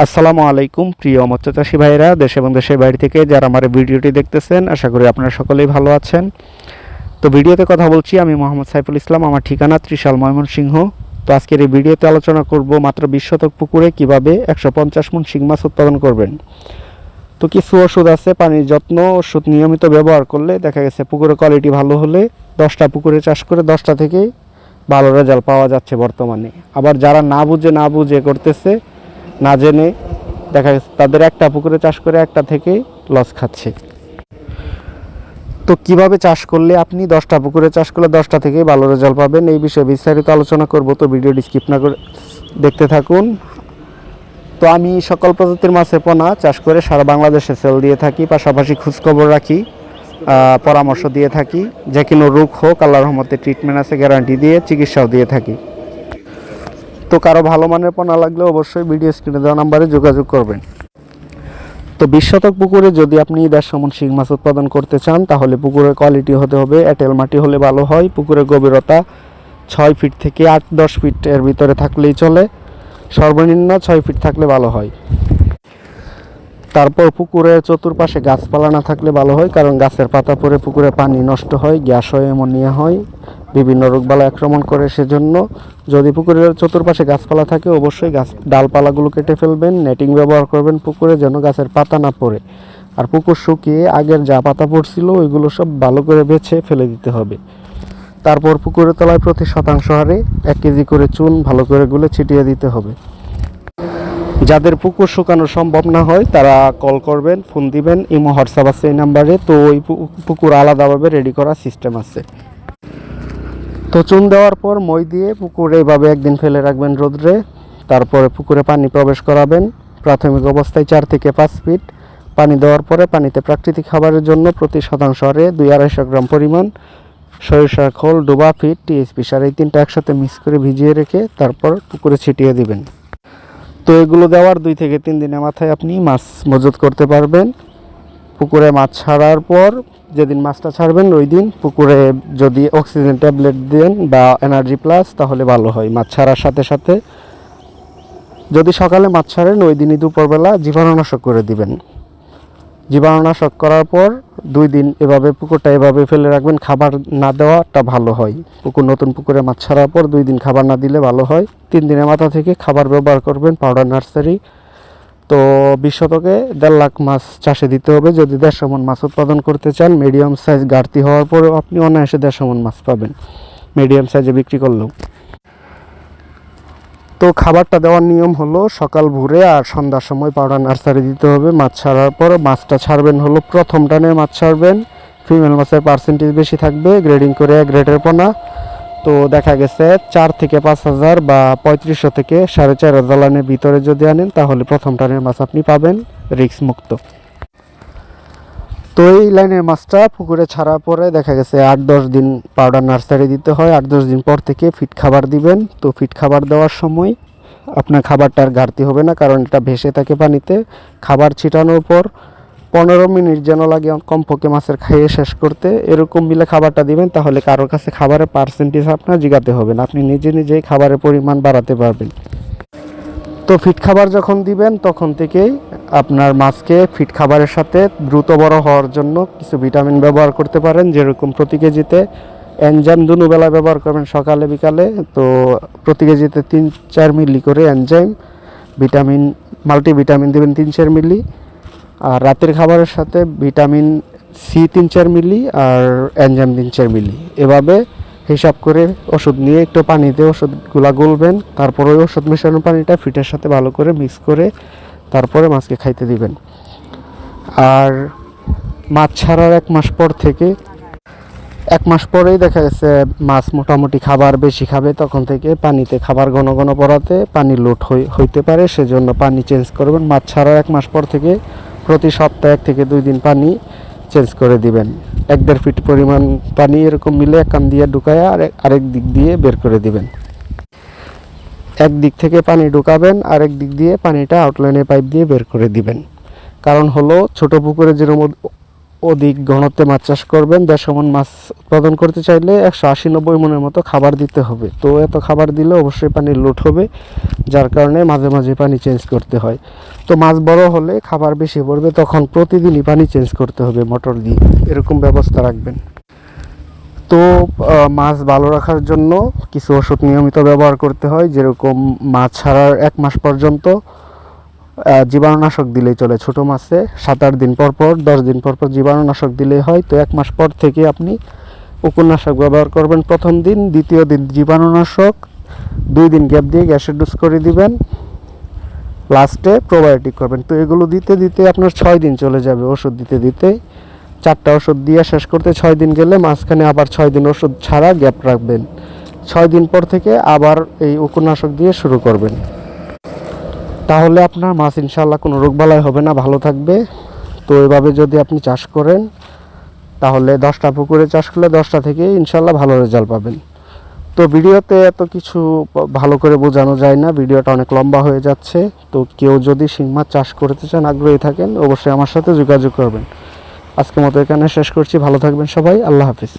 আসসালামু আলাইকুম প্রিয় মৎস্য চাষী ভাইরা, দেশ এবং দেশের বাইরে থেকে যারা আমার ভিডিওটি দেখতেছেন, আশা করি আপনারা সকলেই ভালো আছেন। তো ভিডিওতে কথা বলছি আমি মোহাম্মদ সাইফুল ইসলাম, আমার ঠিকানা ত্রিশাল, ময়মনসিংহ। তো আজকের এই ভিডিওতে আলোচনা করব মাত্র 20 শতক পুকুরে কিভাবে 150 মণ শিং মাছ উৎপাদন করবেন। তো কিছু ওষুধ আছে, পানির যত্ন ওষুধ নিয়মিত ব্যবহার করলে দেখা গেছে পুকুরের কোয়ালিটি ভালো হলে 10টা পুকুরে চাষ করে 10টা থেকেই ভালো রেজাল্ট পাওয়া যাচ্ছে বর্তমানে। আবার যারা না বুঝে করতেছে, না জেনে দেখা গেছে তাদের একটা পুকুরে চাষ করে একটা থেকেই লস খাচ্ছে। তো কিভাবে চাষ করলে আপনি 10টা পুকুরে চাষ করলে 10টা থেকেই ভালো রেজাল্ট পাবেন, এই বিষয়ে বিস্তারিত আলোচনা করব। তো ভিডিওটি স্কিপ না করে দেখতে থাকুন। তো আমি সকল প্রজাতির মাছের পোনা চাষ করে সারা বাংলাদেশে সেল দিয়ে থাকি, পাশাপাশি খোঁজখবর রাখি, পরামর্শ দিয়ে থাকি। যে কোনো রোগ হোক আল্লাহর রহমতে ট্রিটমেন্ট আছে, গ্যারান্টি দিয়ে চিকিৎসাও দিয়ে থাকি। তো কারো ভালো মানের পোনা লাগলে অবশ্যই ভিডিও স্ক্রিনে দেওয়া নাম্বারে যোগাযোগ করবেন। তো 20 শতক পুকুরে যদি আপনি 150 মণ শিং মাছ উৎপাদন করতে চান, তাহলে পুকুরের কোয়ালিটি হতে হবে এঁটেল মাটি হলে ভালো হয়। পুকুরের গভীরতা 6 ফিট থেকে 8-10 ফিট এর ভিতরে থাকলেই চলে, সর্বনিম্ন 6 ফিট থাকলে ভালো হয়। তারপর পুকুরের চতুর্পাশে গাছপালা না থাকলে ভালো হয়, কারণ গাছের পাতা পড়ে পুকুরে পানি নষ্ট হয়, গ্যাস হয়, অ্যামোনিয়া হয়, বিভিন্ন রোগবালাই আক্রমণ করে। সেজন্য যদি পুকুরের চতুর্পাশে গাছপালা থাকে, অবশ্যই ডালপালাগুলো কেটে ফেলবেন, নেটিং ব্যবহার করবেন পুকুরে, যেন গাছের পাতা না পড়ে। আর পুকুর শুকিয়ে আগের যা পাতা পড়ছিল ওইগুলো সব ভালো করে বেছে ফেলে দিতে হবে। তারপর পুকুরের তলায় প্রতি শতাংশ হারে 1 কেজি করে চুন ভালো করে গুলে ছিটিয়ে দিতে হবে। যাদের পুকুর শুকানো সম্ভব না হয় তারা কল করবেন, ফোন দিবেন, ইমো হোয়াটসঅ্যাপ আছে এই নাম্বারে। তো ওই পুকুর আলাদাভাবে রেডি করার সিস্টেম আছে। তো চুন দেওয়ার পর মই দিয়ে পুকুরে এভাবে একদিন ফেলে রাখবেন রোদ্রে। তারপরে পুকুরে পানি প্রবেশ করাবেন। প্রাথমিক অবস্থায় 4 থেকে 5 ফিট পানি দেওয়ার পরে পানিতে প্রাকৃতিক খাবারের জন্য প্রতি শতাংশ হারে 200-250 গ্রাম পরিমাণ সরিষার খোল, ডোবা ফিট, টিএসপি সার, এই 3টা একসাথে মিক্স করে ভিজিয়ে রেখে তারপর পুকুরে ছিটিয়ে দিবেন। তো এগুলো দেওয়ার 2 থেকে 3 দিনের মাথায় আপনি মাছ মজুত করতে পারবেন। পুকুরে মাছ ছাড়ার পর যেদিন মাছটা ছাড়বেন ওই দিন পুকুরে যদি অক্সিজেন ট্যাবলেট দেন বা এনার্জি প্লাস, তাহলে ভালো হয়। মাছ ছাড়ার সাথে সাথে যদি সকালে মাছ ছাড়েন ওই দিনই দুপুরবেলা জীবাণুনাশক করে দিবেন। জীবাণুনাশক করার পর 2 দিন এভাবে পুকুরটা এভাবে ফেলে রাখবেন। খাবার না দেওয়াটা ভালো হয়। নতুন পুকুরে মাছ ছাড়ার পর 2 দিন খাবার না দিলে ভালো হয়। 3 দিনের মাথা থেকে খাবার ব্যবহার করবেন পাউডার নার্সারি। তো 20 শতকে 1.5 লাখ মাছ চাষে দিতে হবে। যদি 150 মণ মাছ উৎপাদন করতে চান, মিডিয়াম সাইজ ঘাটতি হওয়ার পরেও আপনি অনায়াসে 150 মণ মাছ পাবেন মিডিয়াম সাইজে বিক্রি করলেও। তো খাবারটা দেওয়ার নিয়ম হলো সকাল ভোরে আর সন্ধ্যার সময় পাউডার নার্সারি দিতে হবে। মাছ ছাড়ার পর মাছটা ছাড়বেন হলো প্রথম টানে মাছ ছাড়বেন, ফিমেল মাছের পার্সেন্টেজ বেশি থাকবে, গ্রেডিং করে গ্রেডের পোনা। তো দেখা গেছে 4 থেকে 5 হাজার বা 3500 থেকে 4.5 লাইনের ভিতরে যদি আনেন, তাহলে প্রথম টানের মাছ আপনি পাবেন রিস্ক মুক্ত। তো এই লাইনের মাছটা পুকুরে ছাড়ার পরে দেখা গেছে 8-10 দিন পাউডার নার্সারি দিতে হয়। 8-10 দিন পর থেকে ফিট খাবার দিবেন। তো ফিট খাবার দেওয়ার সময় আপনার খাবারটার ঘাটতি হবে না, কারণ এটা ভেসে থাকে পানিতে। খাবার ছিটানোর পর 15 মিনিট যেন লাগে কমপক্ষে মাছের খাইয়ে শেষ করতে, এরকম মিলে খাবারটা দিবেন। তাহলে কারোর কাছে খাবারের পার্সেন্টেজ আপনার জিগাতে হবে না, আপনি নিজেই খাবারের পরিমাণ বাড়াতে পারবেন। তো ফিট খাবার যখন দিবেন তখন থেকেই আপনার মাছকে ফিট খাবারের সাথে দ্রুত বড় হওয়ার জন্য কিছু ভিটামিন ব্যবহার করতে পারেন। যেরকম প্রতি কেজিতে এনজাইম দুবেলা ব্যবহার করবেন, সকালে বিকালে। তো প্রতি কেজিতে 3-4 মিলি করে এনজাইম ভিটামিন মাল্টিভিটামিন দেবেন 3-4 মিলি। আর রাতের খাবারের সাথে ভিটামিন সি 3-4 মিলি আর এনজাইম 3-4 মিলি। এভাবে হিসাব করে ওষুধ নিয়ে একটু পানিতে ওষুধগুলা গুলবেন। তারপর ওই ওষুধ মেশানো পানিটা ফিটের সাথে ভালো করে মিক্স করে তারপরে মাছকে খাইতে দিবেন। আর মাছ ছাড়ার 1 মাস পর থেকে 1 মাস পরেই দেখা গেছে মাছ মোটামুটি খাবার বেশি খাবে, তখন থেকে পানিতে খাবার ঘন ঘন পড়াতে পানি লোড হইতে পারে, সেজন্য পানি চেঞ্জ করবেন। মাছ ছাড়ার 1 মাস পর থেকে প্রতি সপ্তাহে 1 থেকে 2 দিন পানি চেঞ্জ করে দিবেন। 1-1.5 ফিট পরিমাণ পানি এরকম মিলে এক কান দিয়ে ঢুকায় আরেক দিক দিয়ে বের করে দিবেন। এক দিক থেকে পানি ঢুকাবেন, আরেক দিক দিয়ে পানিটা আউটলাইনে পাইপ দিয়ে বের করে দিবেন। কারণ হলো ছোট পুকুরে যেরকম অধিক ঘনত্বে মাছ চাষ করবেন, 150 মণ মাছ উৎপাদন করতে চাইলে 180-90 মণের মতো খাবার দিতে হবে। তো এত খাবার দিলে অবশ্যই পানির লোড হবে, যার কারণে মাঝে মাঝে পানি চেঞ্জ করতে হয়। তো মাছ বড় হলে খাবার বেশি পড়বে, তখন প্রতিদিনই পানি চেঞ্জ করতে হবে মোটর দিয়ে, এরকম ব্যবস্থা রাখবেন। তো মাছ ভালো রাখার জন্য কিছু ওষুধ নিয়মিত ব্যবহার করতে হয়, যেরকম মাছ ছাড়ার 1 মাস পর্যন্ত জীবাণুনাশক দিলেই চলে। ছোট মাছে 7-8 দিন পর পর, 10 দিন পর পর জীবাণুনাশক দিলেই হয়। তো 1 মাস পর থেকে আপনি উকুননাশক ব্যবহার করবেন প্রথম দিন, দ্বিতীয় দিন জীবাণুনাশক, 2 দিন গ্যাপ দিয়ে গ্যাসের ডোজ করে দিবেন, লাস্টে প্রোবায়োটিক করবেন। তো এগুলো দিতে দিতে আপনার 6 দিন চলে যাবে ওষুধ দিতে দিতে। 4টা ওষুধ দিয়ে শেষ করতে 6 দিন গেলে মাঝখানে আবার 6 দিন ওষুধ ছাড়া গ্যাপ রাখবেন। 6 দিন পর থেকে আবার এই উকুননাশক দিয়ে শুরু করবেন। তাহলে আপনার মাছ ইনশাআল্লাহ কোনো রোগবালাই হবে না, ভালো থাকবে। তো এভাবে যদি আপনি চাষ করেন তাহলে 10টা পুকুরে চাষ করলে 10টা থেকে ইনশাআল্লাহ ভালো রেজাল্ট পাবেন। তো ভিডিওতে এত কিছু ভালো করে বোঝানো যায় না, ভিডিওটা অনেক লম্বা হয়ে যাচ্ছে। তো কেউ যদি শিং মাছ চাষ করতে চান, আগ্রহী থাকেন, অবশ্যই আমার সাথে যোগাযোগ করবেন। আজকের মতো এখানে শেষ করছি, ভালো থাকবেন সবাই, আল্লাহ হাফিজ।